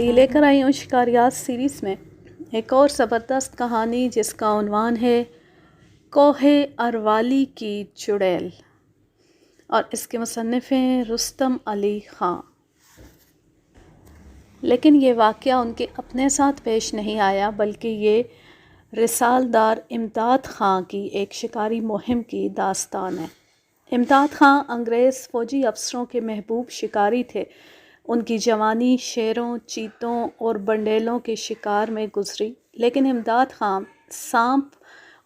لیے لے کر آئی ہوں شکاریات سیریز میں ایک اور زبردست کہانی جس کا عنوان ہے کوہ اروالی کی چڑیل، اور اس کے مصنف ہیں رستم علی خان۔ لیکن یہ واقعہ ان کے اپنے ساتھ پیش نہیں آیا، بلکہ یہ رسالدار امداد خان کی ایک شکاری مہم کی داستان ہے۔ امداد خان انگریز فوجی افسروں کے محبوب شکاری تھے۔ ان کی جوانی شیروں، چیتوں اور بنڈیلوں کے شکار میں گزری، لیکن امداد خان سانپ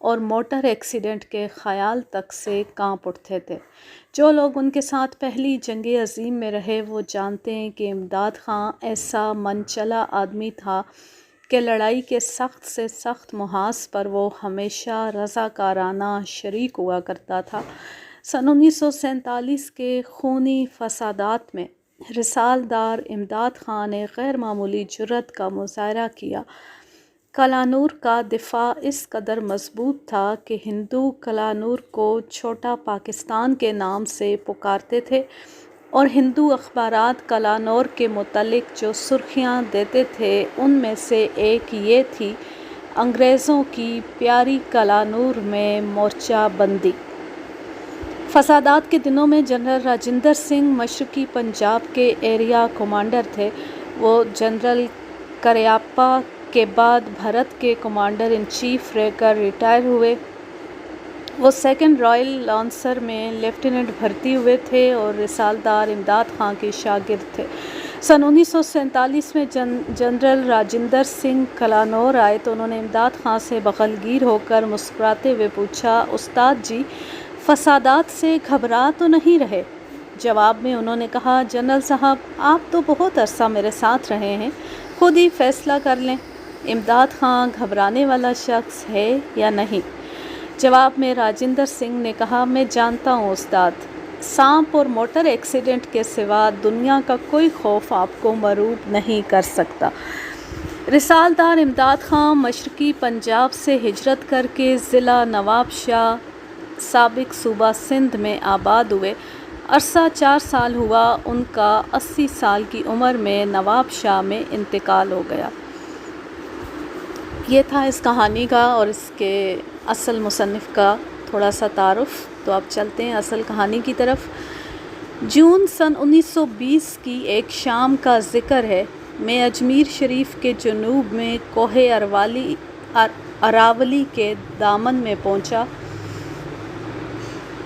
اور موٹر ایکسیڈنٹ کے خیال تک سے کانپ اٹھتے تھے۔ جو لوگ ان کے ساتھ پہلی جنگ عظیم میں رہے وہ جانتے ہیں کہ امداد خان ایسا من چلا آدمی تھا کہ لڑائی کے سخت سے سخت محاذ پر وہ ہمیشہ رضاکارانہ شریک ہوا کرتا تھا۔ سن 1947 کے خونی فسادات میں رسالدار امداد خان نے غیر معمولی جرأت کا مظاہرہ کیا۔ کلانور کا دفاع اس قدر مضبوط تھا کہ ہندو کلانور کو چھوٹا پاکستان کے نام سے پکارتے تھے، اور ہندو اخبارات کلانور کے متعلق جو سرخیاں دیتے تھے ان میں سے ایک یہ تھی: انگریزوں کی پیاری کلانور میں مورچہ بندی۔ فسادات کے دنوں میں جنرل راجندر سنگھ مشرقی پنجاب کے ایریا کمانڈر تھے۔ وہ جنرل کریاپا کے بعد بھارت کے کمانڈر ان چیف رہ کر ریٹائر ہوئے۔ وہ سیکنڈ رائل لانسر میں لیفٹیننٹ بھرتی ہوئے تھے اور رسالدار امداد خان کے شاگرد تھے۔ سن 1947 میں جنرل راجندر سنگھ کلانور آئے تو انہوں نے امداد خان سے بغلگیر ہو کر مسکراتے ہوئے پوچھا، استاد جی، فسادات سے گھبرا تو نہیں رہے؟ جواب میں انہوں نے کہا، جنرل صاحب، آپ تو بہت عرصہ میرے ساتھ رہے ہیں، خود ہی فیصلہ کر لیں، امداد خان گھبرانے والا شخص ہے یا نہیں؟ جواب میں راجندر سنگھ نے کہا، میں جانتا ہوں استاد، سانپ اور موٹر ایکسیڈنٹ کے سوا دنیا کا کوئی خوف آپ کو مرعوب نہیں کر سکتا۔ رسالدار امداد خان مشرقی پنجاب سے ہجرت کر کے ضلع نواب شاہ سابق صوبہ سندھ میں آباد ہوئے۔ عرصہ 4 سال ہوا، ان کا 80 سال کی عمر میں نواب شاہ میں انتقال ہو گیا۔ یہ تھا اس کہانی کا اور اس کے اصل مصنف کا تھوڑا سا تعارف۔ تو اب چلتے ہیں اصل کہانی کی طرف۔ جون سن 1920 کی ایک شام کا ذکر ہے۔ میں اجمیر شریف کے جنوب میں کوہ اراولی کے دامن میں پہنچا۔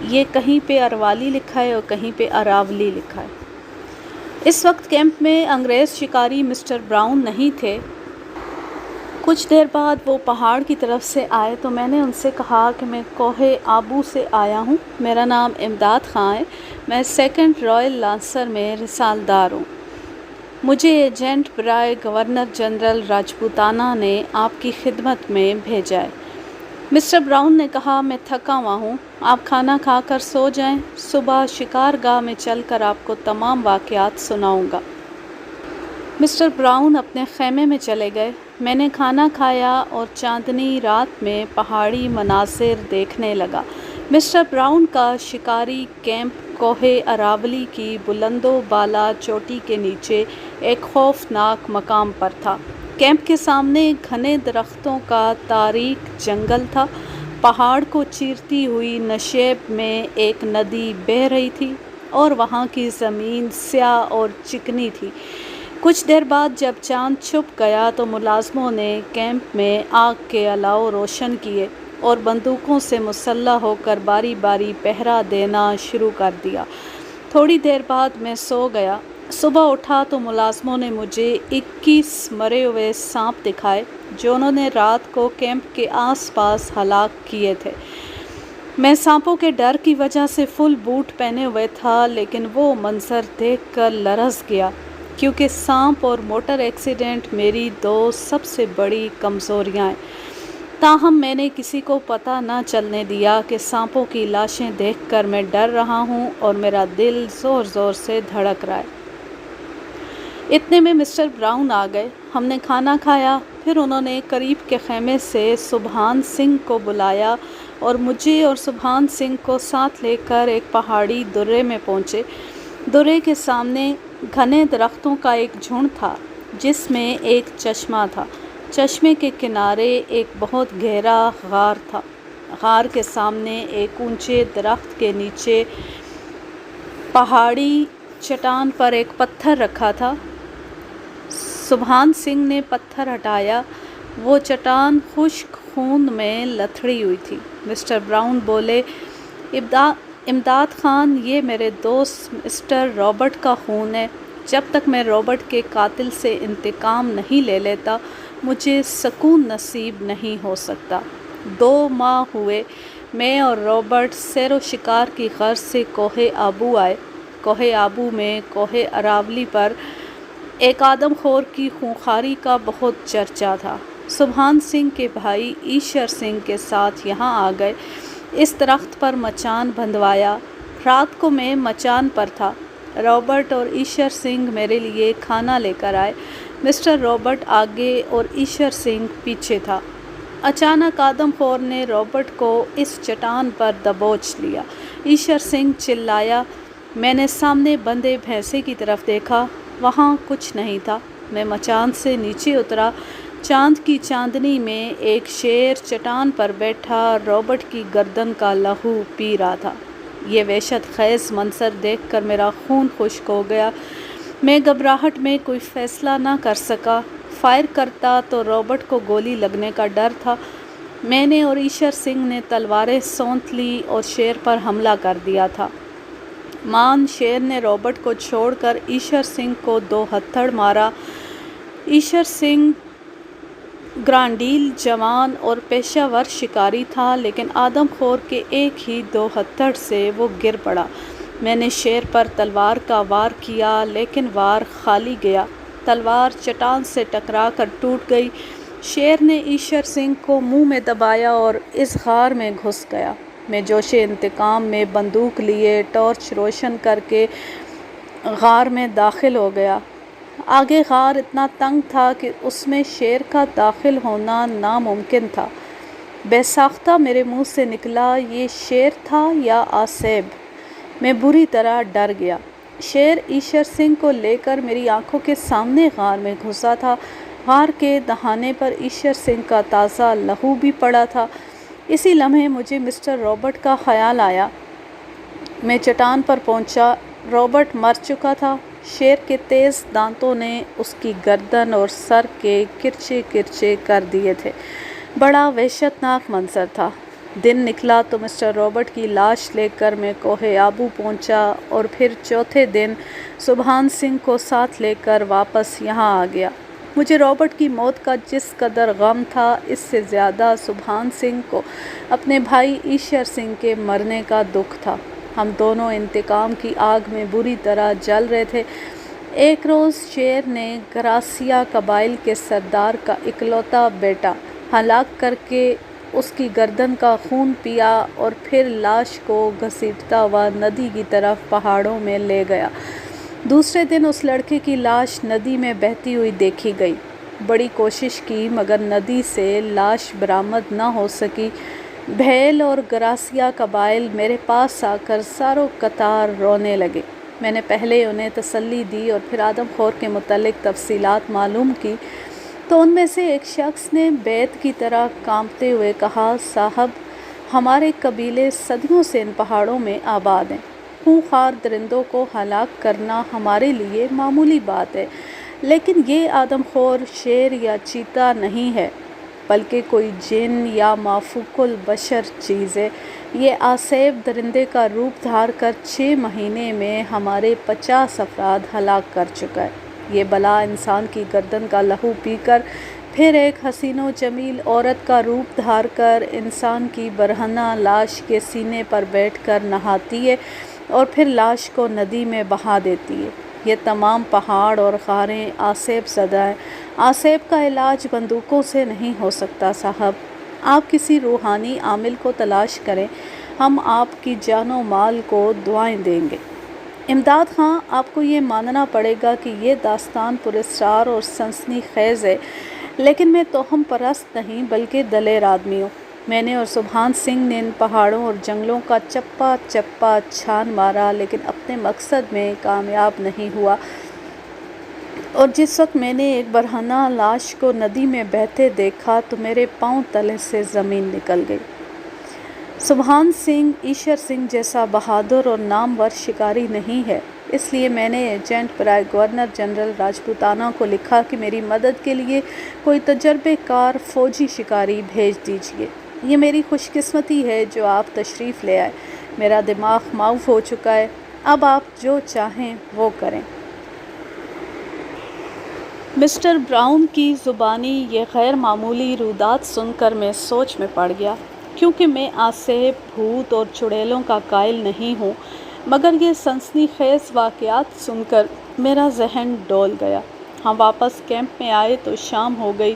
یہ کہیں پہ اروالی لکھا ہے اور کہیں پہ اراولی لکھا ہے۔ اس وقت کیمپ میں انگریز شکاری مسٹر براؤن نہیں تھے۔ کچھ دیر بعد وہ پہاڑ کی طرف سے آئے تو میں نے ان سے کہا کہ میں کوہ آبو سے آیا ہوں، میرا نام امداد خان ہے، میں سیکنڈ رائل لانسر میں رسالدار ہوں، مجھے ایجنٹ برائے گورنر جنرل راجپوتانہ نے آپ کی خدمت میں بھیجا ہے۔ مسٹر براؤن نے کہا، میں تھکا ہوا ہوں، آپ کھانا کھا کر سو جائیں، صبح شکار گاہ میں چل کر آپ کو تمام واقعات سناؤں گا۔ مسٹر براؤن اپنے خیمے میں چلے گئے۔ میں نے کھانا کھایا اور چاندنی رات میں پہاڑی مناظر دیکھنے لگا۔ مسٹر براؤن کا شکاری کیمپ کوہ اراولی کی بلند و بالا چوٹی کے نیچے ایک خوفناک مقام پر تھا۔ کیمپ کے سامنے گھنے درختوں کا تاریک جنگل تھا۔ پہاڑ کو چیرتی ہوئی نشیب میں ایک ندی بہہ رہی تھی اور وہاں کی زمین سیاہ اور چکنی تھی۔ کچھ دیر بعد جب چاند چھپ گیا تو ملازموں نے کیمپ میں آگ کے الاؤ روشن کیے اور بندوقوں سے مسلح ہو کر باری باری پہرا دینا شروع کر دیا۔ تھوڑی دیر بعد میں سو گیا۔ صبح اٹھا تو ملازموں نے مجھے 21 مرے ہوئے سانپ دکھائے جو انہوں نے رات کو کیمپ کے آس پاس ہلاک کیے تھے۔ میں سانپوں کے ڈر کی وجہ سے فل بوٹ پہنے ہوئے تھا، لیکن وہ منظر دیکھ کر لرز گیا، کیونکہ سانپ اور موٹر ایکسیڈنٹ میری 2 سب سے بڑی کمزوریاں ہیں۔ تاہم میں نے کسی کو پتہ نہ چلنے دیا کہ سانپوں کی لاشیں دیکھ کر میں ڈر رہا ہوں اور میرا دل زور زور سے دھڑک رہا ہے۔ اتنے میں مسٹر براؤن آ گئے۔ ہم نے کھانا کھایا، پھر انہوں نے قریب کے خیمے سے سبحان سنگھ کو بلایا اور مجھے اور سبحان سنگھ کو ساتھ لے کر ایک پہاڑی درے میں پہنچے۔ درے کے سامنے گھنے درختوں کا ایک جھنڈ تھا۔ جس میں ایک چشمہ تھا۔ چشمے کے کنارے ایک بہت گہرا غار تھا۔ غار کے سامنے ایک اونچے درخت کے نیچے پہاڑی چٹان پر ایک پتھر رکھا تھا۔ سبحان سنگھ نے پتھر ہٹایا۔ وہ چٹان خشک خون میں لتھڑی ہوئی تھی۔ مسٹر براؤن بولے، امداد خان، یہ میرے دوست مسٹر رابرٹ کا خون ہے۔ جب تک میں رابرٹ کے قاتل سے انتقام نہیں لے لیتا مجھے سکون نصیب نہیں ہو سکتا۔ 2 ماہ ہوئے میں اور رابرٹ سیر و شکار کی غرض سے کوہ آبو آئے۔ کوہ آبو میں کوہ اراولی پر ایک آدم خور کی خونخواری کا بہت چرچا تھا۔ سبحان سنگھ کے بھائی ایشر سنگھ کے ساتھ یہاں آ گئے۔ اس درخت پر مچان بندھوایا۔ رات کو میں مچان پر تھا۔ رابرٹ اور ایشر سنگھ میرے لیے کھانا لے کر آئے۔ مسٹر رابرٹ آگے اور ایشر سنگھ پیچھے تھا۔ اچانک آدم خور نے رابرٹ کو اس چٹان پر دبوچ لیا۔ ایشر سنگھ چلایا۔ میں نے سامنے بندھے بھینسے کی طرف دیکھا، وہاں کچھ نہیں تھا۔ میں مچان سے نیچے اترا۔ چاند کی چاندنی میں ایک شیر چٹان پر بیٹھا رابرٹ کی گردن کا لہو پی رہا تھا۔ یہ وحشت خیز منظر دیکھ کر میرا خون خشک ہو گیا۔ میں گھبراہٹ میں کوئی فیصلہ نہ کر سکا۔ فائر کرتا تو رابرٹ کو گولی لگنے کا ڈر تھا۔ میں نے اور ایشر سنگھ نے تلواریں سونت لی اور شیر پر حملہ کر دیا تھا۔ مان شیر نے رابرٹ کو چھوڑ کر ایشر سنگھ کو 2 ہتھڑ مارا۔ ایشر سنگھ گرانڈیل جوان اور پیشہ ور شکاری تھا، لیکن آدم خور کے ایک ہی 2 ہتھڑ سے وہ گر پڑا۔ میں نے شیر پر تلوار کا وار کیا لیکن وار خالی گیا۔ تلوار چٹان سے ٹکرا کر ٹوٹ گئی۔ شیر نے ایشر سنگھ کو منہ میں دبایا اور اس غار میں گھس گیا۔ میں جوش انتقام میں بندوق لیے ٹارچ روشن کر کے غار میں داخل ہو گیا۔ آگے غار اتنا تنگ تھا کہ اس میں شیر کا داخل ہونا ناممکن تھا۔ بے ساختہ میرے منہ سے نکلا، یہ شیر تھا یا آسیب؟ میں بری طرح ڈر گیا۔ شیر ایشر سنگھ کو لے کر میری آنکھوں کے سامنے غار میں گھسا تھا۔ غار کے دہانے پر ایشر سنگھ کا تازہ لہو بھی پڑا تھا۔ اسی لمحے مجھے مسٹر رابرٹ کا خیال آیا۔ میں چٹان پر پہنچا۔ رابرٹ مر چکا تھا۔ شیر کے تیز دانتوں نے اس کی گردن اور سر کے کرچے کرچے کر دیے تھے۔ بڑا وحشتناک منظر تھا۔ دن نکلا تو مسٹر رابرٹ کی لاش لے کر میں کوہ آبو پہنچا اور پھر چوتھے دن سبحان سنگھ کو ساتھ لے کر واپس یہاں آ گیا۔ مجھے رابرٹ کی موت کا جس قدر غم تھا، اس سے زیادہ سبحان سنگھ کو اپنے بھائی ایشر سنگھ کے مرنے کا دکھ تھا۔ ہم دونوں انتقام کی آگ میں بری طرح جل رہے تھے۔ ایک روز شیر نے گراسیا قبائل کے سردار کا اکلوتا بیٹا ہلاک کر کے اس کی گردن کا خون پیا اور پھر لاش کو گھسیٹتا ہوا ندی کی طرف پہاڑوں میں لے گیا۔ دوسرے دن اس لڑکے کی لاش ندی میں بہتی ہوئی دیکھی گئی۔ بڑی کوشش کی مگر ندی سے لاش برآمد نہ ہو سکی۔ بھیل اور گراسیا قبائل میرے پاس آ کر ساروں قطار رونے لگے۔ میں نے پہلے انہیں تسلی دی اور پھر آدم خور کے متعلق تفصیلات معلوم کی تو ان میں سے ایک شخص نے بیت کی طرح کانپتے ہوئے کہا، صاحب، ہمارے قبیلے صدیوں سے ان پہاڑوں میں آباد ہیں۔ خونخوار درندوں کو ہلاک کرنا ہمارے لیے معمولی بات ہے، لیکن یہ آدم خور شیر یا چیتا نہیں ہے بلکہ کوئی جن یا مافوق البشر چیز ہے۔ یہ آسیب درندے کا روپ دھار کر 6 مہینے میں ہمارے 50 افراد ہلاک کر چکا ہے۔ یہ بلا انسان کی گردن کا لہو پی کر پھر ایک حسین و جمیل عورت کا روپ دھار کر انسان کی برہنہ لاش کے سینے پر بیٹھ کر نہاتی ہے اور پھر لاش کو ندی میں بہا دیتی ہے۔ یہ تمام پہاڑ اور غاریں آسیب زدہ ہیں۔ آسیب کا علاج بندوقوں سے نہیں ہو سکتا صاحب۔ آپ کسی روحانی عامل کو تلاش کریں، ہم آپ کی جان و مال کو دعائیں دیں گے۔ امداد خان، آپ کو یہ ماننا پڑے گا کہ یہ داستان پراسرار اور سنسنی خیز ہے، لیکن میں توہم پرست نہیں بلکہ دلیر آدمی ہوں۔ میں نے اور سبحان سنگھ نے ان پہاڑوں اور جنگلوں کا چپا چپا چھان مارا لیکن اپنے مقصد میں کامیاب نہیں ہوا۔ اور جس وقت میں نے ایک برہنہ لاش کو ندی میں بہتے دیکھا تو میرے پاؤں تلے سے زمین نکل گئی۔ سبحان سنگھ ایشر سنگھ جیسا بہادر اور نامور شکاری نہیں ہے، اس لیے میں نے ایجنٹ برائے گورنر جنرل راجپوتانہ کو لکھا کہ میری مدد کے لیے کوئی تجربے کار فوجی شکاری بھیج دیجیے۔ یہ میری خوش قسمتی ہے جو آپ تشریف لے آئے۔ میرا دماغ معاف ہو چکا ہے، اب آپ جو چاہیں وہ کریں۔ مسٹر براؤن کی زبانی یہ غیر معمولی رودات سن کر میں سوچ میں پڑ گیا، کیونکہ میں آج سے بھوت اور چڑیلوں کا قائل نہیں ہوں، مگر یہ سنسنی خیز واقعات سن کر میرا ذہن ڈول گیا۔ ہم واپس کیمپ میں آئے تو شام ہو گئی۔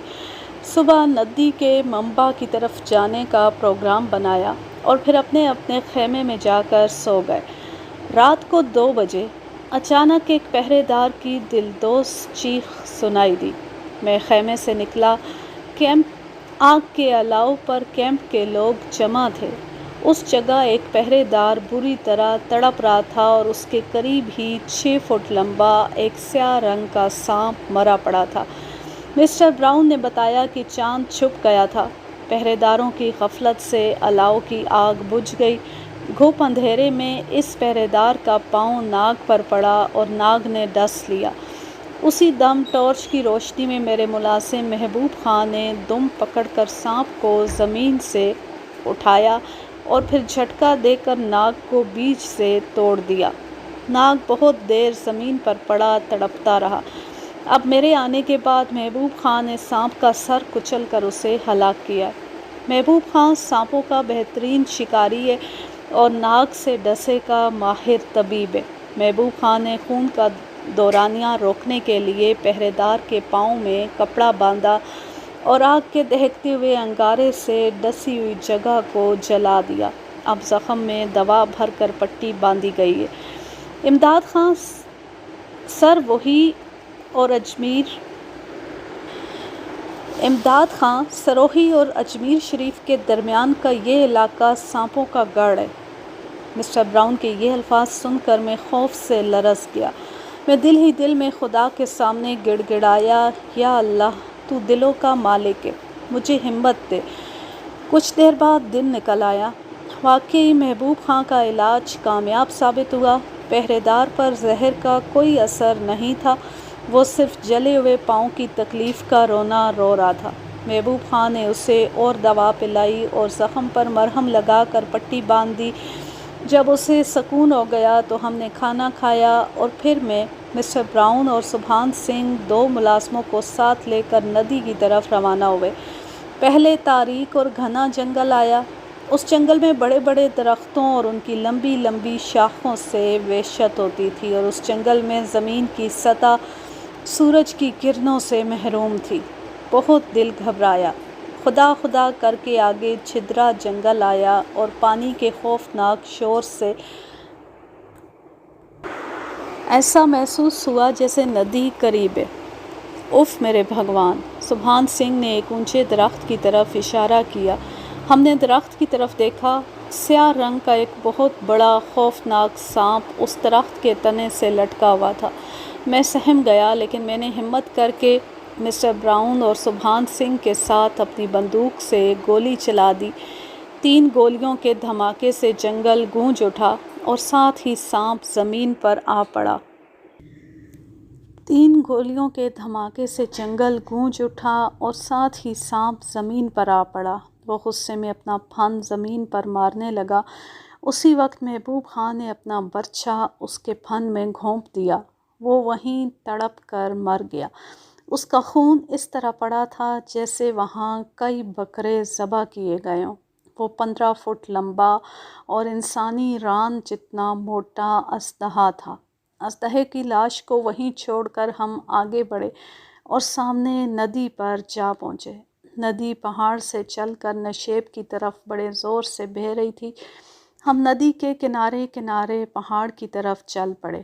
صبح ندی کے منبع کی طرف جانے کا پروگرام بنایا اور پھر اپنے اپنے خیمے میں جا کر سو گئے۔ رات کو 2 بجے اچانک ایک پہرے دار کی دلدوز چیخ سنائی دی۔ میں خیمے سے نکلا۔ کیمپ آگ کے الاؤ پر کیمپ کے لوگ جمع تھے۔ اس جگہ ایک پہرے دار بری طرح تڑپ رہا تھا اور اس کے قریب ہی 6 فٹ لمبا ایک سیاہ رنگ کا سانپ مرا پڑا تھا۔ مسٹر براؤن نے بتایا کہ چاند چھپ گیا تھا۔ پہرے داروں کی غفلت سے الاؤ کی آگ بجھ گئی۔ گھوپ اندھیرے میں اس پہرے دار کا پاؤں ناگ پر پڑا اور ناگ نے ڈس لیا۔ اسی دم ٹارچ کی روشنی میں میرے ملازم محبوب خان نے دم پکڑ کر سانپ کو زمین سے اٹھایا اور پھر جھٹکا دے کر ناگ کو بیچ سے توڑ دیا۔ ناگ بہت دیر زمین پر پڑا تڑپتا رہا۔ اب میرے آنے کے بعد محبوب خان نے سانپ کا سر کچل کر اسے ہلاک کیا۔ محبوب خان سانپوں کا بہترین شکاری ہے اور ناگ سے ڈسے کا ماہر طبیب ہے۔ محبوب خان نے خون کا دورانیہ روکنے کے لیے پہرے دار کے پاؤں میں کپڑا باندھا اور آگ کے دہکتے ہوئے انگارے سے ڈسی ہوئی جگہ کو جلا دیا۔ اب زخم میں دوا بھر کر پٹی باندھی گئی ہے۔ امداد خان سروہی اور اجمیر شریف کے درمیان کا یہ علاقہ سانپوں کا گڑھ ہے۔ مسٹر براؤن کے یہ الفاظ سن کر میں خوف سے لرز گیا۔ میں دل ہی دل میں خدا کے سامنے گڑ گڑایا، یا اللہ، تو دلوں کا مالک ہے، مجھے ہمت دے۔ کچھ دیر بعد دن نکل آیا۔ واقعی محبوب خان کا علاج کامیاب ثابت ہوا۔ پہرے دار پر زہر کا کوئی اثر نہیں تھا، وہ صرف جلے ہوئے پاؤں کی تکلیف کا رونا رو رہا تھا۔ محبوب خان نے اسے اور دوا پلائی اور زخم پر مرہم لگا کر پٹی باندھ دی۔ جب اسے سکون ہو گیا تو ہم نے کھانا کھایا اور پھر میں، مسٹر براؤن اور سبحان سنگھ 2 ملازموں کو ساتھ لے کر ندی کی طرف روانہ ہوئے۔ پہلے تاریک اور گھنا جنگل آیا۔ اس جنگل میں بڑے بڑے درختوں اور ان کی لمبی لمبی شاخوں سے وحشت ہوتی تھی اور اس جنگل میں زمین کی سطح سورج کی کرنوں سے محروم تھی۔ بہت دل گھبرایا۔ خدا خدا کر کے آگے چھدرا جنگل آیا اور پانی کے خوفناک شور سے ایسا محسوس ہوا جیسے ندی قریب ہے۔ اف میرے بھگوان! سبحان سنگھ نے ایک اونچے درخت کی طرف اشارہ کیا۔ ہم نے درخت کی طرف دیکھا۔ سیاہ رنگ کا ایک بہت بڑا خوفناک سانپ اس درخت کے تنے سے لٹکا ہوا تھا۔ میں سہم گیا، لیکن میں نے ہمت کر کے مسٹر براؤن اور سبحان سنگھ کے ساتھ اپنی بندوق سے گولی چلا دی۔ 3 گولیوں کے دھماکے سے جنگل گونج اٹھا اور ساتھ ہی سانپ زمین پر آ پڑا۔ 3 گولیوں کے دھماکے سے جنگل گونج اٹھا اور ساتھ ہی سانپ زمین پر آ پڑا۔ وہ غصے میں اپنا پھن زمین پر مارنے لگا۔ اسی وقت محبوب خان نے اپنا برچھا اس کے پھن میں گھونپ دیا۔ وہ وہیں تڑپ کر مر گیا۔ اس کا خون اس طرح پڑا تھا جیسے وہاں کئی بکرے ذبح کیے گئے ہوں۔ وہ 15 فٹ لمبا اور انسانی ران جتنا موٹا اژدہا تھا۔ اژدہے کی لاش کو وہیں چھوڑ کر ہم آگے بڑھے اور سامنے ندی پر جا پہنچے۔ ندی پہاڑ سے چل کر نشیب کی طرف بڑے زور سے بہہ رہی تھی۔ ہم ندی کے کنارے کنارے پہاڑ کی طرف چل پڑے۔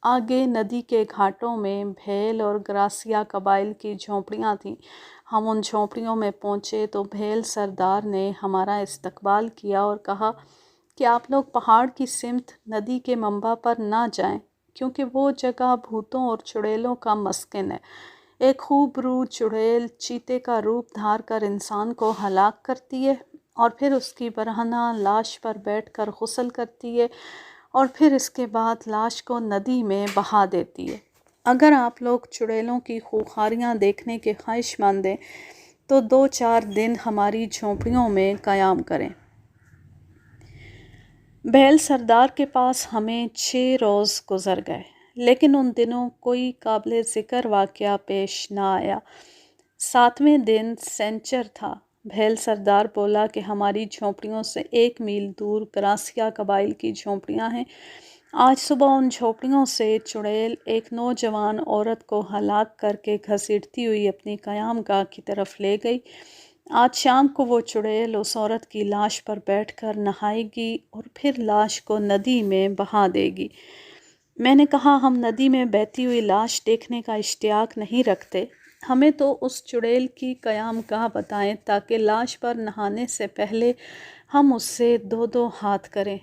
آگے ندی کے گھاٹوں میں بھیل اور گراسیا قبائل کی جھونپڑیاں تھیں۔ ہم ان جھونپڑیوں میں پہنچے تو بھیل سردار نے ہمارا استقبال کیا اور کہا کہ آپ لوگ پہاڑ کی سمت ندی کے منبع پر نہ جائیں، کیونکہ وہ جگہ بھوتوں اور چڑیلوں کا مسکن ہے۔ ایک خوب روح چڑیل چیتے کا روپ دھار کر انسان کو ہلاک کرتی ہے اور پھر اس کی برہنہ لاش پر بیٹھ کر غسل کرتی ہے اور پھر اس کے بعد لاش کو ندی میں بہا دیتی ہے۔ اگر آپ لوگ چڑیلوں کی خوخاریاں دیکھنے کے خواہش مند ہیں تو 2-4 دن ہماری جھونپڑیوں میں قیام کریں۔ بھیل سردار کے پاس ہمیں 6 روز گزر گئے، لیکن ان دنوں کوئی قابل ذکر واقعہ پیش نہ آیا۔ 7ویں دن سنیچر تھا۔ بھیل سردار بولا کہ ہماری جھونپڑیوں سے 1 میل دور گراسیا قبائل کی جھونپڑیاں ہیں۔ آج صبح ان جھونپڑیوں سے چڑیل ایک نوجوان عورت کو ہلاک کر کے گھسیٹتی ہوئی اپنی قیام گاہ کی طرف لے گئی۔ آج شام کو وہ چڑیل اس عورت کی لاش پر بیٹھ کر نہائے گی اور پھر لاش کو ندی میں بہا دے گی۔ میں نے کہا، ہم ندی میں بہتی ہوئی لاش دیکھنے کا اشتیاق نہیں رکھتے، ہمیں تو اس چڑیل کی قیام گاہ بتائیں تاکہ لاش پر نہانے سے پہلے ہم اس سے 2 ہاتھ کریں۔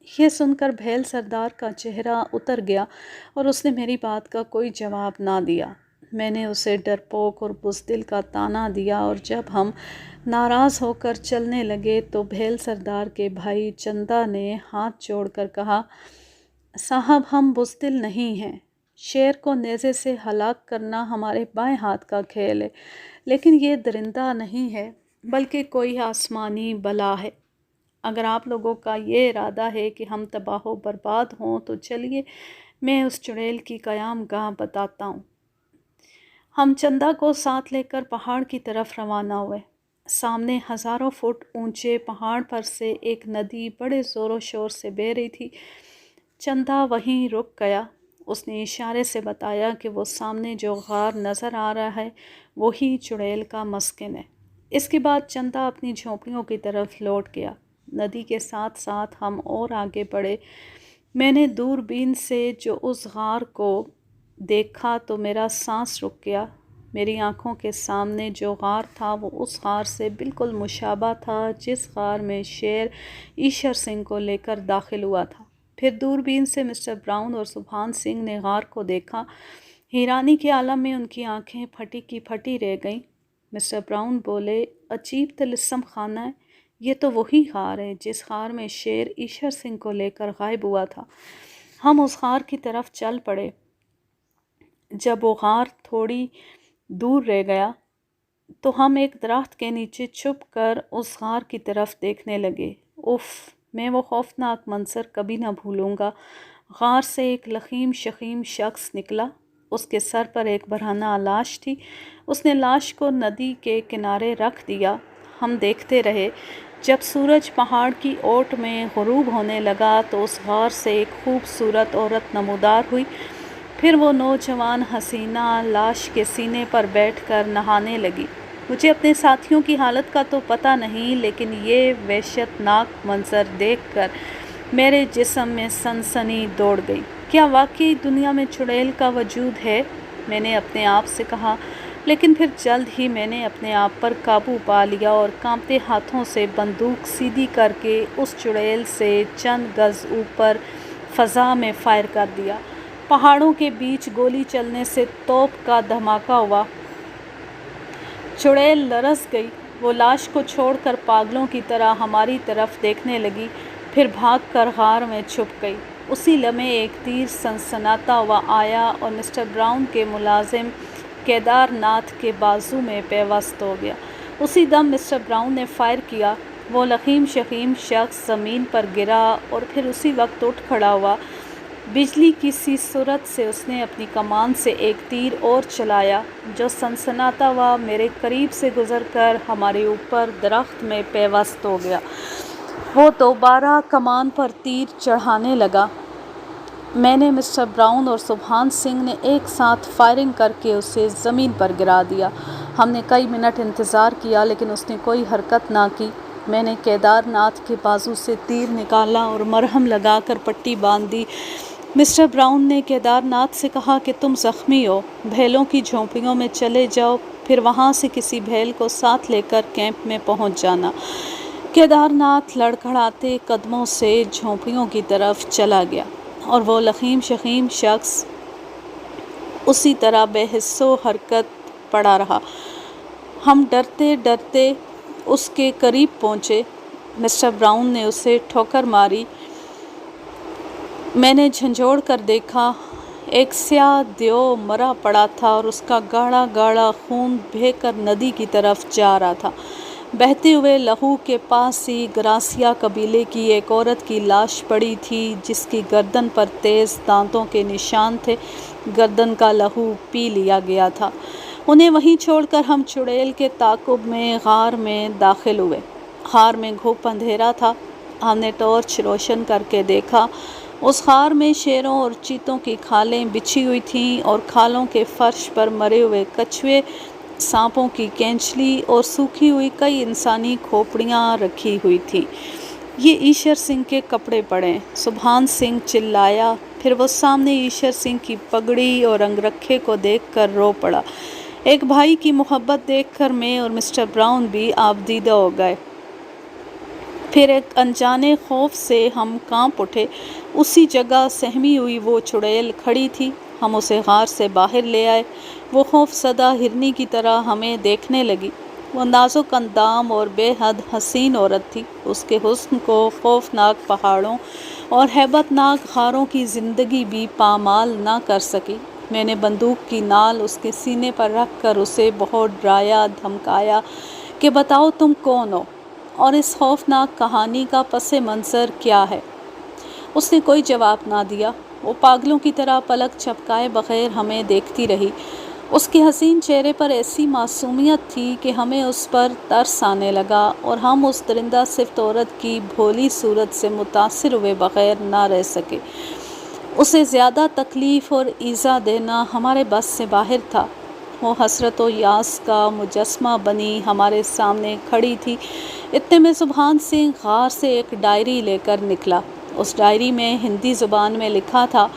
یہ سن کر بھیل سردار کا چہرہ اتر گیا اور اس نے میری بات کا کوئی جواب نہ دیا۔ میں نے اسے ڈرپوک اور بزدل کا طعنہ دیا اور جب ہم ناراض ہو کر چلنے لگے تو بھیل سردار کے بھائی چندا نے ہاتھ جوڑ کر کہا، صاحب ہم بزدل نہیں ہیں، شیر کو نیزے سے ہلاک کرنا ہمارے بائیں ہاتھ کا کھیل ہے، لیکن یہ درندہ نہیں ہے بلکہ کوئی آسمانی بلا ہے۔ اگر آپ لوگوں کا یہ ارادہ ہے کہ ہم تباہ و برباد ہوں تو چلیے میں اس چڑیل کی قیام گاہ بتاتا ہوں۔ ہم چندا کو ساتھ لے کر پہاڑ کی طرف روانہ ہوئے۔ سامنے ہزاروں فٹ اونچے پہاڑ پر سے ایک ندی بڑے زور و شور سے بہہ رہی تھی۔ چندا وہیں رک گیا۔ اس نے اشارے سے بتایا کہ وہ سامنے جو غار نظر آ رہا ہے وہی چڑیل کا مسکن ہے۔ اس کے بعد چندا اپنی جھونپڑیوں کی طرف لوٹ گیا۔ ندی کے ساتھ ساتھ ہم اور آگے بڑھے۔ میں نے دوربین سے جو اس غار کو دیکھا تو میرا سانس رک گیا۔ میری آنکھوں کے سامنے جو غار تھا وہ اس غار سے بالکل مشابہ تھا جس غار میں شیر ایشر سنگھ کو لے کر داخل ہوا تھا۔ پھر دوربین سے مسٹر براؤن اور سبحان سنگھ نے غار کو دیکھا۔ حیرانی کے عالم میں ان کی آنکھیں پھٹی کی پھٹی رہ گئیں۔ مسٹر براؤن بولے، عجیب طلسم خانہ ہے، یہ تو وہی غار ہے جس غار میں شیر ایشر سنگھ کو لے کر غائب ہوا تھا۔ ہم اس غار کی طرف چل پڑے۔ جب وہ غار تھوڑی دور رہ گیا تو ہم ایک درخت کے نیچے چھپ کر اس غار کی طرف دیکھنے لگے۔ اف، میں وہ خوفناک منظر کبھی نہ بھولوں گا۔ غار سے ایک لخیم شخیم شخص نکلا۔ اس کے سر پر ایک برہنہ لاش تھی۔ اس نے لاش کو ندی کے کنارے رکھ دیا۔ ہم دیکھتے رہے۔ جب سورج پہاڑ کی اوٹ میں غروب ہونے لگا تو اس غار سے ایک خوبصورت عورت نمودار ہوئی۔ پھر وہ نوجوان حسینہ لاش کے سینے پر بیٹھ کر نہانے لگی۔ مجھے اپنے ساتھیوں کی حالت کا تو پتہ نہیں، لیکن یہ وحشت ناک منظر دیکھ کر میرے جسم میں سنسنی دوڑ گئی۔ کیا واقعی دنیا میں چڑیل کا وجود ہے؟ میں نے اپنے آپ سے کہا، لیکن پھر جلد ہی میں نے اپنے آپ پر قابو پا لیا اور کانپتے ہاتھوں سے بندوق سیدھی کر کے اس چڑیل سے چند گز اوپر فضا میں فائر کر دیا۔ پہاڑوں کے بیچ گولی چلنے سے توپ کا دھماکہ ہوا۔ چڑیل لرز گئی۔ وہ لاش کو چھوڑ کر پاگلوں کی طرح ہماری طرف دیکھنے لگی، پھر بھاگ کر غار میں چھپ گئی۔ اسی لمحے ایک تیر سنسناتا ہوا آیا اور مسٹر براؤن کے ملازم کیدار ناتھ کے بازو میں پیوست ہو گیا۔ اسی دم مسٹر براؤن نے فائر کیا۔ وہ لخیم شخیم شخص زمین پر گرا اور پھر اسی وقت اٹھ کھڑا ہوا۔ بجلی کی سی سرعت سے اس نے اپنی کمان سے ایک تیر اور چلایا جو سنسناتا ہوا میرے قریب سے گزر کر ہمارے اوپر درخت میں پیوست ہو گیا۔ وہ دوبارہ کمان پر تیر چڑھانے لگا۔ میں نے، مسٹر براؤن اور سبحان سنگھ نے ایک ساتھ فائرنگ کر کے اسے زمین پر گرا دیا۔ ہم نے کئی منٹ انتظار کیا لیکن اس نے کوئی حرکت نہ کی۔ میں نے کیدار ناتھ کے بازو سے تیر نکالا اور مرہم لگا کر پٹی باندھ دی۔ مسٹر براؤن نے کیدار ناتھ سے کہا کہ تم زخمی ہو، بھیلوں کی جھونپڑیوں میں چلے جاؤ، پھر وہاں سے کسی بھیل کو ساتھ لے کر کیمپ میں پہنچ جانا۔ کیدار ناتھ لڑکھڑاتے قدموں سے جھونپڑیوں کی طرف چلا گیا۔ اور وہ لخیم شخیم شخص اسی طرح بے حس و حرکت پڑا رہا۔ ہم ڈرتے ڈرتے اس کے قریب پہنچے۔ مسٹر براؤن نے اسے ٹھوکر ماری۔ میں نے جھنجھوڑ کر دیکھا، ایک سیاہ دیو مرا پڑا تھا اور اس کا گاڑھا گاڑھا خون بہہ کر ندی کی طرف جا رہا تھا۔ بہتے ہوئے لہو کے پاس ہی گراسیا قبیلے کی ایک عورت کی لاش پڑی تھی جس کی گردن پر تیز دانتوں کے نشان تھے۔ گردن کا لہو پی لیا گیا تھا۔ انہیں وہیں چھوڑ کر ہم چڑیل کے تعاقب میں غار میں داخل ہوئے۔ غار میں گھوپ اندھیرا تھا۔ ہم نے ٹارچ روشن کر کے دیکھا، اس غار میں شیروں اور چیتوں کی کھالیں بچھی ہوئی تھیں اور کھالوں کے فرش پر مرے ہوئے کچھوے، سانپوں کی کینچلی اور سوکھی ہوئی کئی انسانی کھوپڑیاں رکھی ہوئی تھیں۔ یہ ایشر سنگھ کے کپڑے پڑے۔ سبحان سنگھ چلایا، پھر وہ سامنے ایشر سنگھ کی پگڑی اور انگرکھے کو دیکھ کر رو پڑا۔ ایک بھائی کی محبت دیکھ کر میں اور مسٹر براؤن بھی آبدیدہ ہو گئے۔ پھر ایک انجانے خوف سے ہم کانپ اٹھے۔ اسی جگہ سہمی ہوئی وہ چڑیل کھڑی تھی۔ ہم اسے غار سے باہر لے آئے۔ وہ خوف زدہ ہرنی کی طرح ہمیں دیکھنے لگی۔ وہ نازک اندام اور بے حد حسین عورت تھی۔ اس کے حسن کو خوفناک پہاڑوں اور ہیبت ناک غاروں کی زندگی بھی پامال نہ کر سکی۔ میں نے بندوق کی نال اس کے سینے پر رکھ کر اسے بہت ڈرایا دھمکایا کہ بتاؤ تم کون ہو اور اس خوفناک کہانی کا پس منظر کیا ہے۔ اس نے کوئی جواب نہ دیا۔ وہ پاگلوں کی طرح پلک جھپکائے بغیر ہمیں دیکھتی رہی۔ اس کے حسین چہرے پر ایسی معصومیت تھی کہ ہمیں اس پر ترس آنے لگا اور ہم اس درندہ صفت عورت کی بھولی صورت سے متاثر ہوئے بغیر نہ رہ سکے۔ اسے زیادہ تکلیف اور ایذا دینا ہمارے بس سے باہر تھا۔ وہ حسرت و یاس کا مجسمہ بنی ہمارے سامنے کھڑی تھی۔ اتنے میں سبحان سنگھ غار سے ایک ڈائری لے کر نکلا۔ اس ڈائری میں ہندی زبان میں لکھا تھا،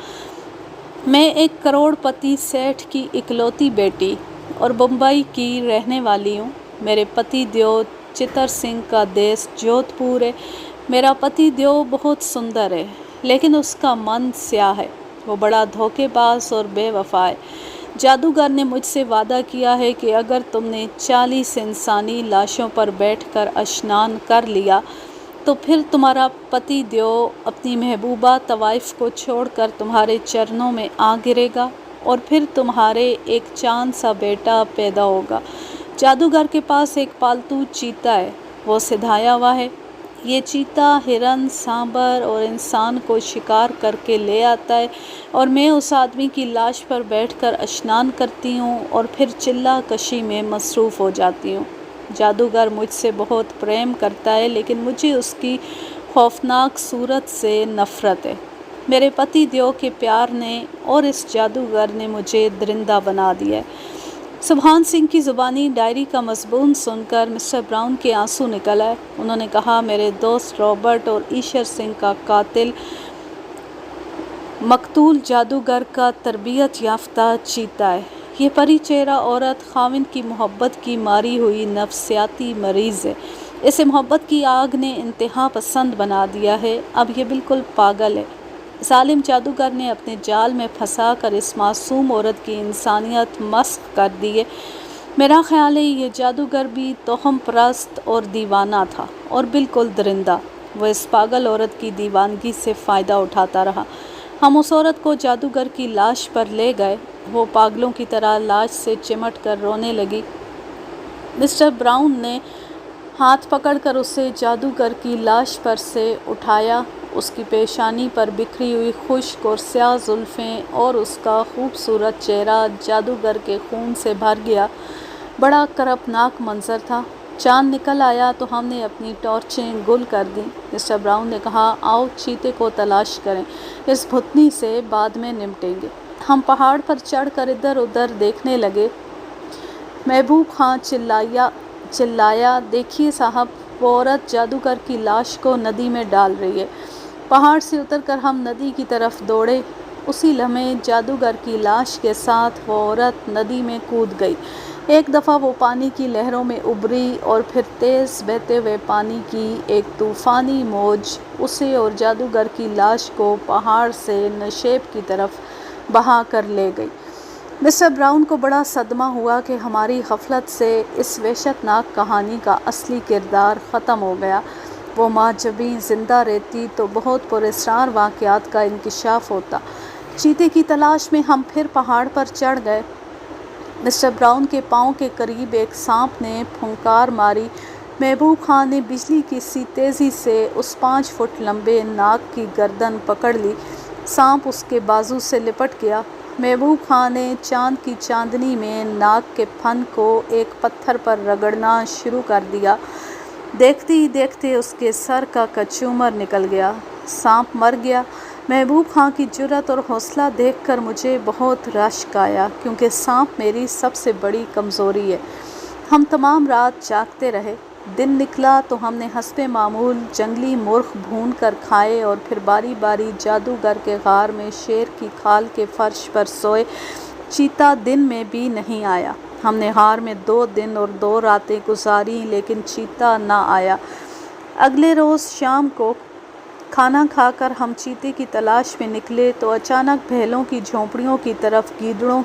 میں ایک کروڑ پتی سیٹھ کی اکلوتی بیٹی اور بمبئی کی رہنے والی ہوں۔ میرے پتی دیو چتر سنگھ کا دیس جودھ پور ہے۔ میرا پتی دیو بہت سندر ہے لیکن اس کا من سیاہ ہے۔ وہ بڑا دھوکے باز اور بے وفا ہے۔ جادوگر نے مجھ سے وعدہ کیا ہے کہ اگر تم نے 40 انسانی لاشوں پر بیٹھ کر اشنان کر لیا تو پھر تمہارا پتی دیو اپنی محبوبہ طوائف کو چھوڑ کر تمہارے چرنوں میں آ گرے گا اور پھر تمہارے ایک چاند سا بیٹا پیدا ہوگا۔ جادوگر کے پاس ایک پالتو چیتا ہے، وہ سدھایا ہوا ہے۔ یہ چیتا ہرن، سانبر اور انسان کو شکار کر کے لے آتا ہے اور میں اس آدمی کی لاش پر بیٹھ کر اشنان کرتی ہوں اور پھر چلہ کشی میں مصروف ہو جاتی ہوں۔ جادوگر مجھ سے بہت پریم کرتا ہے لیکن مجھے اس کی خوفناک صورت سے نفرت ہے۔ میرے پتی دیو کے پیار نے اور اس جادوگر نے مجھے درندہ بنا دیا ہے۔ سبحان سنگھ کی زبانی ڈائری کا مضمون سن کر مسٹر براؤن کے آنسو نکل آئے۔ انہوں نے کہا، میرے دوست رابرٹ اور ایشر سنگھ کا قاتل مقتول جادوگر کا تربیت یافتہ چیتا ہے۔ یہ پری چہرہ عورت خاوند کی محبت کی ماری ہوئی نفسیاتی مریض ہے۔ اسے محبت کی آگ نے انتہا پسند بنا دیا ہے۔ اب یہ بالکل پاگل ہے۔ ظالم جادوگر نے اپنے جال میں پھنسا کر اس معصوم عورت کی انسانیت مسخ کر دی ہے۔ میرا خیال ہے یہ جادوگر بھی توہم پرست اور دیوانہ تھا اور بالکل درندہ۔ وہ اس پاگل عورت کی دیوانگی سے فائدہ اٹھاتا رہا۔ ہم اس عورت کو جادوگر کی لاش پر لے گئے۔ وہ پاگلوں کی طرح لاش سے چمٹ کر رونے لگی۔ مسٹر براؤن نے ہاتھ پکڑ کر اسے جادوگر کی لاش پر سے اٹھایا۔ اس کی پیشانی پر بکھری ہوئی خشک اور سیاہ زلفیں اور اس کا خوبصورت چہرہ جادوگر کے خون سے بھر گیا۔ بڑا کرپناک منظر تھا۔ چاند نکل آیا تو ہم نے اپنی ٹارچیں گل کر دیں۔ مسٹر براؤن نے کہا، آؤ چیتے کو تلاش کریں، اس بھتنی سے بعد میں نمٹیں گے۔ ہم پہاڑ پر چڑھ کر ادھر ادھر دیکھنے لگے۔ محبوب خاں چلایا، دیکھیے صاحب، وہ عورت جادوگر کی لاش کو ندی میں ڈال رہی ہے۔ پہاڑ سے اتر کر ہم ندی کی طرف دوڑے۔ اسی لمحے جادوگر کی لاش کے ساتھ وہ عورت ندی میں کود گئی۔ ایک دفعہ وہ پانی کی لہروں میں ابھری اور پھر تیز بہتے ہوئے پانی کی ایک طوفانی موج اسے اور جادوگر کی لاش کو پہاڑ سے نشیب کی طرف بہا کر لے گئی۔ مسٹر براؤن کو بڑا صدمہ ہوا کہ ہماری غفلت سے اس وحشت ناک کہانی کا اصلی کردار ختم ہو گیا۔ وہ ماں جبیں زندہ رہتی تو بہت پراسرار واقعات کا انکشاف ہوتا۔ چیتے کی تلاش میں ہم پھر پہاڑ پر چڑھ گئے۔ مسٹر براؤن کے پاؤں کے قریب ایک سانپ نے پھونکار ماری۔ محبوب خان نے بجلی کی سی تیزی سے اس 5 فٹ لمبے ناک کی گردن پکڑ لی۔ سانپ اس کے بازو سے لپٹ گیا۔ محبوب خان نے چاند کی چاندنی میں ناک کے پھن کو ایک پتھر پر رگڑنا شروع کر دیا۔ دیکھتے ہی دیکھتے اس کے سر کا کچومر نکل گیا۔ سانپ مر گیا۔ محبوب خان کی جرأت اور حوصلہ دیکھ کر مجھے بہت رشک آیا، کیونکہ سانپ میری سب سے بڑی کمزوری ہے۔ ہم تمام رات جاگتے رہے۔ دن نکلا تو ہم نے حسب معمول جنگلی مرغ بھون کر کھائے اور پھر باری باری جادوگر کے غار میں شیر کی کھال کے فرش پر سوئے۔ چیتا دن میں بھی نہیں آیا۔ ہم نے غار میں 2 دن اور 2 راتیں گزاریں، لیکن چیتا نہ آیا۔ اگلے روز شام کو کھانا کھا کر ہم چیتے کی تلاش میں نکلے تو اچانک بھیلوں کی جھونپڑیوں کی طرف گیدڑوں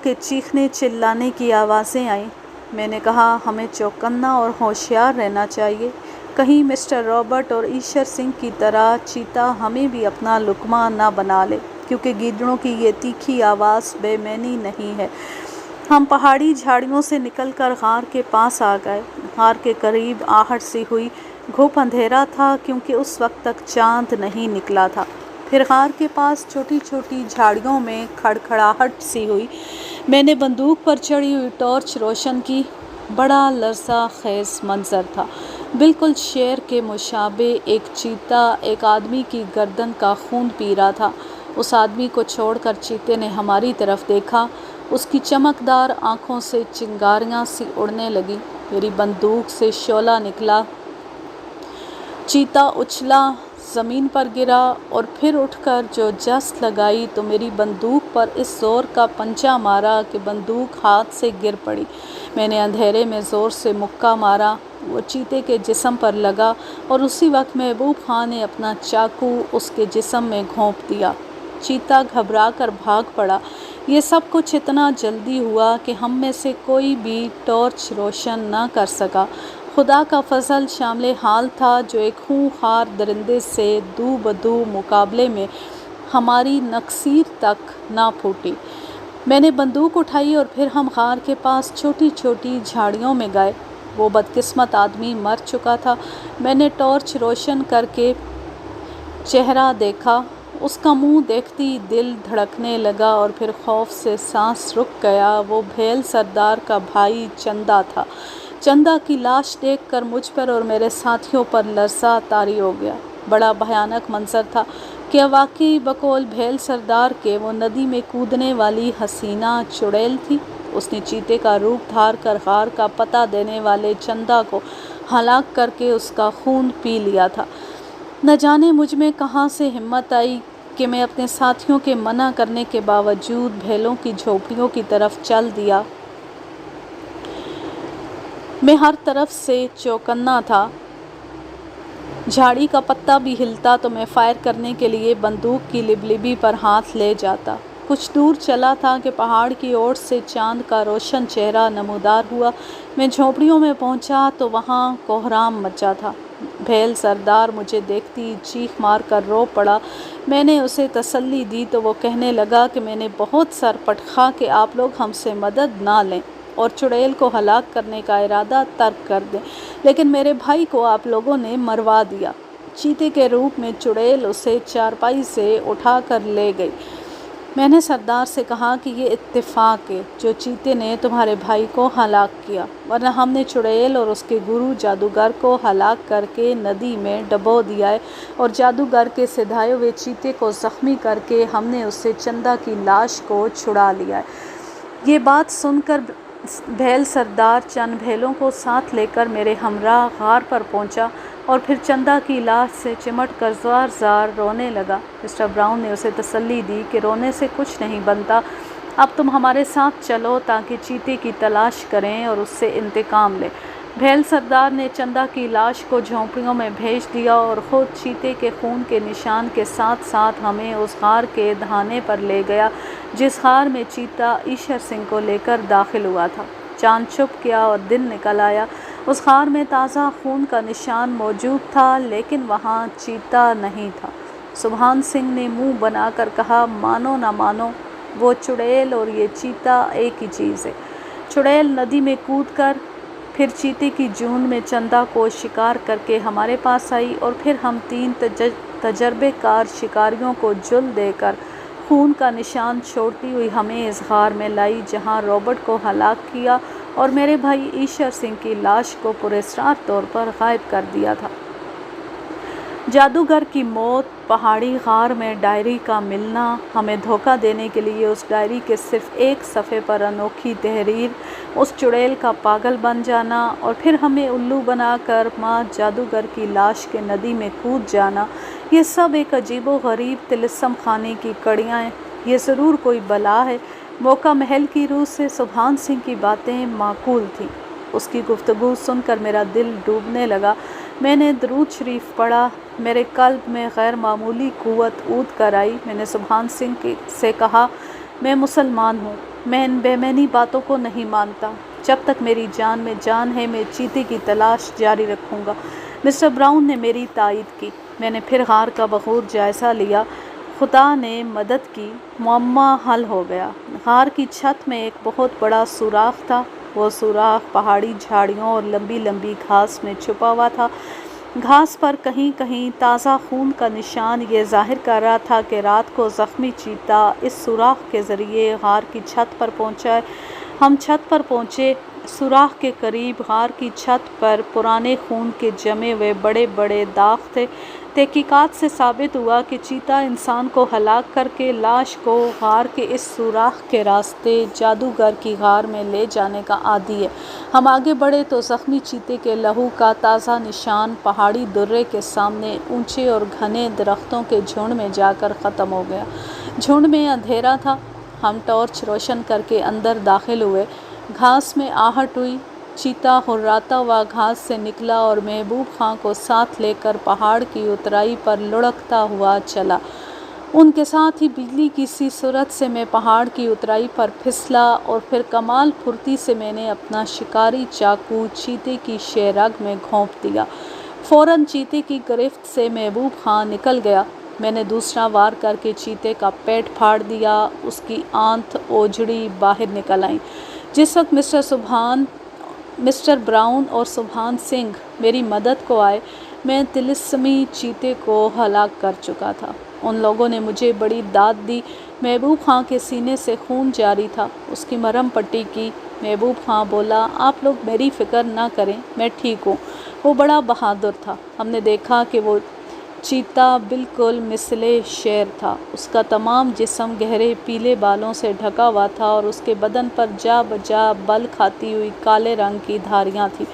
کے چیخنے چلانے کی آوازیں آئیں۔ میں نے کہا ہمیں چوکنا اور ہوشیار رہنا چاہیے، کہیں مسٹر رابرٹ اور ایشر سنگھ کی طرح چیتا ہمیں بھی اپنا لقمہ نہ بنا لے، کیونکہ گیدڑوں کی یہ تیکھی آواز بے معنی نہیں ہے۔ ہم پہاڑی جھاڑیوں سے نکل کر غار کے پاس آ گئے۔ غار کے قریب آہٹ سی ہوئی۔ گھوپ اندھیرا تھا کیونکہ اس وقت تک چاند نہیں نکلا تھا۔ پھر غار کے پاس چھوٹی چھوٹی جھاڑیوں میں کھڑکھڑاہٹ سی ہوئی۔ میں نے بندوق پر چڑھی ہوئی ٹارچ روشن کی۔ بڑا لرزہ خیز منظر تھا، بالکل شیر کے مشابہ۔ ایک چیتا ایک آدمی کی گردن کا خون پی رہا تھا۔ اس آدمی کو چھوڑ کر چیتے نے ہماری طرف دیکھا۔ اس کی چمکدار آنکھوں سے چنگاریاں سی اڑنے لگی۔ میری بندوق سے شعلہ نکلا۔ چیتا اچھلا، زمین پر گرا اور پھر اٹھ کر جو جست لگائی تو میری بندوق پر اس زور کا پنجہ مارا کہ بندوق ہاتھ سے گر پڑی۔ میں نے اندھیرے میں زور سے مکہ مارا۔ وہ چیتے کے جسم پر لگا اور اسی وقت محبوب خان نے اپنا چاقو اس کے جسم میں گھونپ دیا۔ چیتا گھبرا کر بھاگ پڑا۔ یہ سب کچھ اتنا جلدی ہوا کہ ہم میں سے کوئی بھی ٹارچ روشن نہ کر سکا۔ خدا کا فضل شامل حال تھا جو ایک خونخوار درندے سے دو بدو مقابلے میں ہماری نکسیر تک نہ پھوٹی۔ میں نے بندوق اٹھائی اور پھر ہم غار کے پاس چھوٹی چھوٹی جھاڑیوں میں گئے۔ وہ بدقسمت آدمی مر چکا تھا۔ میں نے ٹارچ روشن کر کے چہرہ دیکھا۔ اس کا منہ دیکھتی ہی دل دھڑکنے لگا اور پھر خوف سے سانس رک گیا۔ وہ بھیل سردار کا بھائی چندا تھا۔ چندا کی لاش دیکھ کر مجھ پر اور میرے ساتھیوں پر لرزہ طاری ہو گیا۔ بڑا بھیانک منظر تھا۔ کیا واقعی بقول بھیل سردار کے وہ ندی میں کودنے والی حسینہ چڑیل تھی؟ اس نے چیتے کا روپ دھار کر غار کا پتہ دینے والے چندا کو ہلاک کر کے اس کا خون پی لیا تھا۔ نہ جانے مجھ میں کہاں سے ہمت آئی کہ میں اپنے ساتھیوں کے منع کرنے کے باوجود بھیلوں کی جھونپڑیوں کی طرف چل دیا۔ میں ہر طرف سے چوکنا تھا۔ جھاڑی کا پتا بھی ہلتا تو میں فائر کرنے کے لیے بندوق کی لبلبی پر ہاتھ لے جاتا۔ کچھ دور چلا تھا کہ پہاڑ کی اوٹ سے چاند کا روشن چہرہ نمودار ہوا۔ میں جھونپڑیوں میں پہنچا تو وہاں کوہرام مچا تھا۔ بھیل سردار مجھے دیکھتی ہی چیخ مار کر رو پڑا۔ میں نے اسے تسلی دی تو وہ کہنے لگا کہ میں نے بہت سر پٹخا کہ آپ لوگ ہم سے مدد نہ لیں اور چڑیل کو ہلاک کرنے کا ارادہ ترک کر دیں، لیکن میرے بھائی کو آپ لوگوں نے مروا دیا۔ چیتے کے روپ میں چڑیل اسے چارپائی سے اٹھا کر لے گئی۔ میں نے سردار سے کہا کہ یہ اتفاق ہے جو چیتے نے تمہارے بھائی کو ہلاک کیا، ورنہ ہم نے چڑیل اور اس کے گرو جادوگر کو ہلاک کر کے ندی میں ڈبو دیا ہے، اور جادوگر کے سدھائے ہوئے چیتے کو زخمی کر کے ہم نے اس سے چندا کی لاش کو چھڑا لیا ہے۔ یہ بات سن کر بھیل سردار چند بھیلوں کو ساتھ لے کر میرے ہمراہ غار پر پہنچا اور پھر چندا کی لاش سے چمٹ کر زار زار رونے لگا۔ مسٹر براؤن نے اسے تسلی دی کہ رونے سے کچھ نہیں بنتا، اب تم ہمارے ساتھ چلو تاکہ چیتے کی تلاش کریں اور اس سے انتقام لیں۔ بھیل سردار نے چندا کی لاش کو جھونپڑیوں میں بھیج دیا اور خود چیتے کے خون کے نشان کے ساتھ ساتھ ہمیں اس غار کے دہانے پر لے گیا جس غار میں چیتا ایشر سنگھ کو لے کر داخل ہوا تھا۔ چاند چھپ گیا اور دن نکل آیا۔ اس غار میں تازہ خون کا نشان موجود تھا لیکن وہاں چیتا نہیں تھا۔ سبحان سنگھ نے منہ بنا کر کہا، مانو نہ مانو، وہ چڑیل اور یہ چیتا ایک ہی چیز ہے۔ چڑیل ندی میں کود کر پھر چیتے کی جون میں چندا کو شکار کر کے ہمارے پاس آئی اور پھر ہم 3 تجربے کار شکاریوں کو جل دے کر خون کا نشان چھوڑتی ہوئی ہمیں اس غار میں لائی جہاں رابرٹ کو ہلاک کیا اور میرے بھائی ایشر سنگھ کی لاش کو پراسرار طور پر غائب کر دیا تھا۔ جادوگر کی موت، پہاڑی غار میں ڈائری کا ملنا، ہمیں دھوکہ دینے کے لیے اس ڈائری کے صرف ایک صفحے پر انوکھی تحریر، اس چڑیل کا پاگل بن جانا اور پھر ہمیں الو بنا کر ماں جادوگر کی لاش کے ندی میں کود جانا، یہ سب ایک عجیب و غریب طلسم خانے کی کڑیاں ہیں۔ یہ ضرور کوئی بلا ہے۔ موقع محل کی روح سے سبحان سنگھ کی باتیں معقول تھیں۔ اس کی گفتگو سن کر میرا دل ڈوبنے لگا۔ میں نے درود شریف پڑھا، میرے قلب میں غیر معمولی قوت اود کر آئی۔ میں نے سبحان سنگھ سے کہا، میں مسلمان ہوں، میں ان بے معنی باتوں کو نہیں مانتا۔ جب تک میری جان میں جان ہے میں چیتے کی تلاش جاری رکھوں گا۔ مسٹر براؤن نے میری تائید کی۔ میں نے پھر غار کا بغور جائزہ لیا۔ خدا نے مدد کی، معمہ حل ہو گیا۔ غار کی چھت میں ایک بہت بڑا سوراخ تھا۔ وہ سوراخ پہاڑی جھاڑیوں اور لمبی لمبی گھاس میں چھپا ہوا تھا۔ گھاس پر کہیں کہیں تازہ خون کا نشان یہ ظاہر کر رہا تھا کہ رات کو زخمی چیتا اس سوراخ کے ذریعے غار کی چھت پر پہنچا ہے۔ ہم چھت پر پہنچے۔ سوراخ کے قریب غار کی چھت پر پرانے خون کے جمے ہوئے بڑے بڑے داغ تھے۔ تحقیقات سے ثابت ہوا کہ چیتا انسان کو ہلاک کر کے لاش کو غار کے اس سوراخ کے راستے جادوگر کی غار میں لے جانے کا عادی ہے۔ ہم آگے بڑھے تو زخمی چیتے کے لہو کا تازہ نشان پہاڑی درے کے سامنے اونچے اور گھنے درختوں کے جھنڈ میں جا کر ختم ہو گیا۔ جھنڈ میں اندھیرا تھا۔ ہم ٹارچ روشن کر کے اندر داخل ہوئے۔ گھاس میں آہٹ ہوئی۔ چیتا ہراتا ہوا گھاس سے نکلا اور محبوب خاں کو ساتھ لے کر پہاڑ کی اترائی پر لڑھکتا ہوا چلا۔ ان کے ساتھ ہی بجلی کی سی سرعت سے میں پہاڑ کی اترائی پر پھسلا اور پھر کمال پھرتی سے میں نے اپنا شکاری چاقو چیتے کی شہرگ میں گھونپ دیا۔ فوراً چیتے کی گرفت سے محبوب خاں نکل گیا۔ میں نے دوسرا وار کر کے چیتے کا پیٹ پھاڑ دیا۔ اس کی آنت اوجڑی باہر نکل آئیں۔ جس وقت مسٹر براؤن اور سبحان سنگھ میری مدد کو آئے، میں طلسمی چیتے کو ہلاک کر چکا تھا۔ ان لوگوں نے مجھے بڑی داد دی۔ محبوب خاں کے سینے سے خون جاری تھا۔ اس کی مرہم پٹی کی۔ محبوب خاں بولا، آپ لوگ میری فکر نہ کریں، میں ٹھیک ہوں۔ وہ بڑا بہادر تھا۔ ہم نے دیکھا کہ وہ چیتا بالکل مثل شیر تھا۔ اس کا تمام جسم گہرے پیلے بالوں سے ڈھکا ہوا تھا اور اس کے بدن پر جا بجا بل کھاتی ہوئی کالے رنگ کی دھاریاں تھیں۔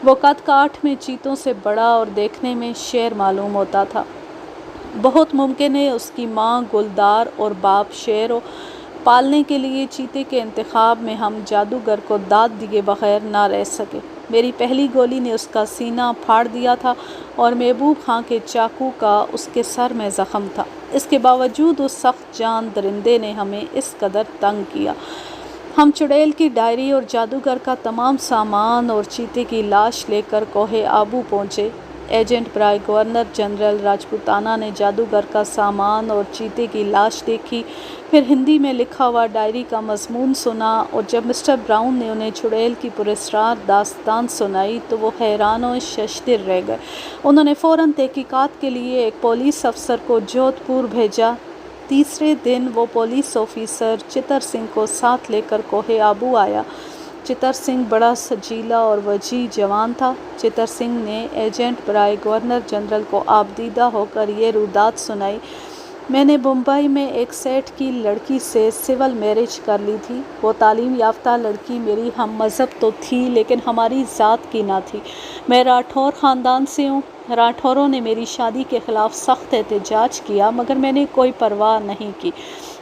وہ قد کاٹھ میں چیتوں سے بڑا اور دیکھنے میں شیر معلوم ہوتا تھا۔ بہت ممکن ہے اس کی ماں گلدار اور باپ شیر ہو۔ پالنے کے لیے چیتے کے انتخاب میں ہم جادوگر کو داد دیے بغیر نہ رہ سکے۔ میری پہلی گولی نے اس کا سینہ پھاڑ دیا تھا اور محبوب خاں کے چاقو کا اس کے سر میں زخم تھا۔ اس کے باوجود اس سخت جان درندے نے ہمیں اس قدر تنگ کیا۔ ہم چڑیل کی ڈائری اور جادوگر کا تمام سامان اور چیتے کی لاش لے کر کوہ آبو پہنچے۔ ایجنٹ برائے گورنر جنرل راجپوتانہ نے جادوگر کا سامان اور چیتے کی لاش دیکھی، پھر ہندی میں لکھا ہوا ڈائری کا مضمون سنا اور جب مسٹر براؤن نے انہیں چڑیل کی پراسرار داستان سنائی تو وہ حیران و ششدر رہ گئے۔ انہوں نے فوراً تحقیقات کے لیے ایک پولیس افسر کو جودھ پور بھیجا۔ تیسرے دن وہ پولیس آفیسر چتر سنگھ کو ساتھ لے کر کوہ آبو آیا۔ چتر سنگھ بڑا سجیلا اور وجیح جوان تھا۔ چتر سنگھ نے ایجنٹ برائے گورنر جنرل کو آبدیدہ ہو کر یہ رودات سنائی۔ میں نے بمبئی میں ایک سیٹ کی لڑکی سے سول میرج کر لی تھی۔ وہ تعلیم یافتہ لڑکی میری ہم مذہب تو تھی لیکن ہماری ذات کی نہ تھی۔ میں راٹھور خاندان سے ہوں۔ راٹھوروں نے میری شادی کے خلاف سخت احتجاج کیا مگر میں نے کوئی پرواہ نہیں کی۔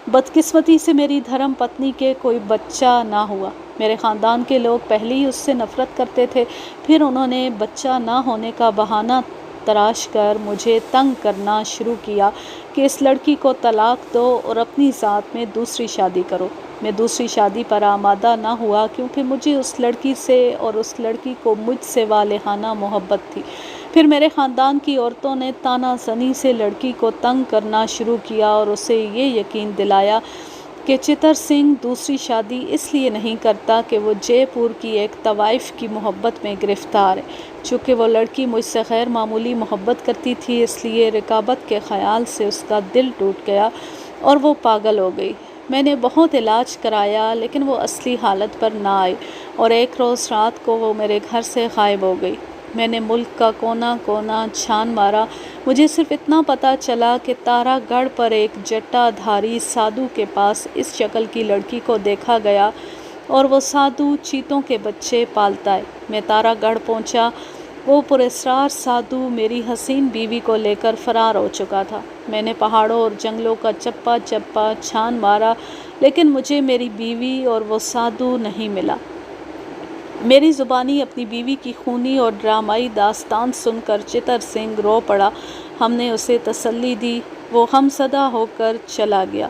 بدقسمتی سے میری دھرم پتنی کے کوئی بچہ نہ ہوا۔ میرے خاندان کے لوگ پہلے ہی اس سے نفرت کرتے تھے، پھر انہوں نے بچہ نہ ہونے کا بہانہ تراش کر مجھے تنگ کرنا شروع کیا کہ اس لڑکی کو طلاق دو اور اپنی ذات میں دوسری شادی کرو۔ میں دوسری شادی پر آمادہ نہ ہوا کیونکہ مجھے اس لڑکی سے اور اس لڑکی کو مجھ سے والہانہ محبت تھی۔ پھر میرے خاندان کی عورتوں نے طعنہ زنی سے لڑکی کو تنگ کرنا شروع کیا اور اسے یہ یقین دلایا کہ چتر سنگھ دوسری شادی اس لیے نہیں کرتا کہ وہ جے پور کی ایک طوائف کی محبت میں گرفتار ہے۔ چونکہ وہ لڑکی مجھ سے غیر معمولی محبت کرتی تھی اس لیے رقابت کے خیال سے اس کا دل ٹوٹ گیا اور وہ پاگل ہو گئی۔ میں نے بہت علاج کرایا لیکن وہ اصلی حالت پر نہ آئی اور ایک روز رات کو وہ میرے گھر سے غائب ہو گئی۔ میں نے ملک کا کونا کونا چھان مارا، مجھے صرف اتنا پتہ چلا کہ تارا گڑھ پر ایک جٹا دھاری سادھو کے پاس اس شکل کی لڑکی کو دیکھا گیا اور وہ سادھو چیتوں کے بچے پالتا ہے۔ میں تارا گڑھ پہنچا، وہ پراسرار سادھو میری حسین بیوی کو لے کر فرار ہو چکا تھا۔ میں نے پہاڑوں اور جنگلوں کا چپا چپا چھان مارا لیکن مجھے میری بیوی اور وہ سادھو نہیں ملا۔ میری زبانی اپنی بیوی کی خونی اور ڈرامائی داستان سن کر چتر سنگھ رو پڑا۔ ہم نے اسے تسلی دی، وہ غم زدہ ہو کر چلا گیا۔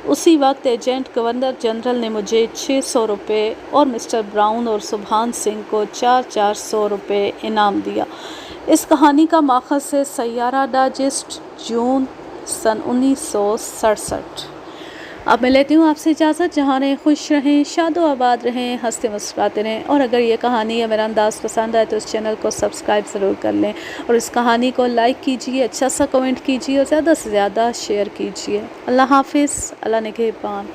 اسی وقت ایجنٹ گورنر جنرل نے مجھے 600 روپے اور مسٹر براؤن اور سبحان سنگھ کو 400 روپے انعام دیا۔ اس کہانی کا ماخذ ہے سیارہ ڈائجسٹ، جون سن 1967۔ اب میں لیتی ہوں آپ سے اجازت۔ جہاں رہیں خوش رہیں، شاد و آباد رہیں، ہنستے مسکراتے رہیں، اور اگر یہ کہانی یا میرا انداز پسند آئے تو اس چینل کو سبسکرائب ضرور کر لیں اور اس کہانی کو لائک کیجیے، اچھا سا کمنٹ کیجیے اور زیادہ سے زیادہ شیئر کیجیے۔ اللہ حافظ، اللہ نگہبان۔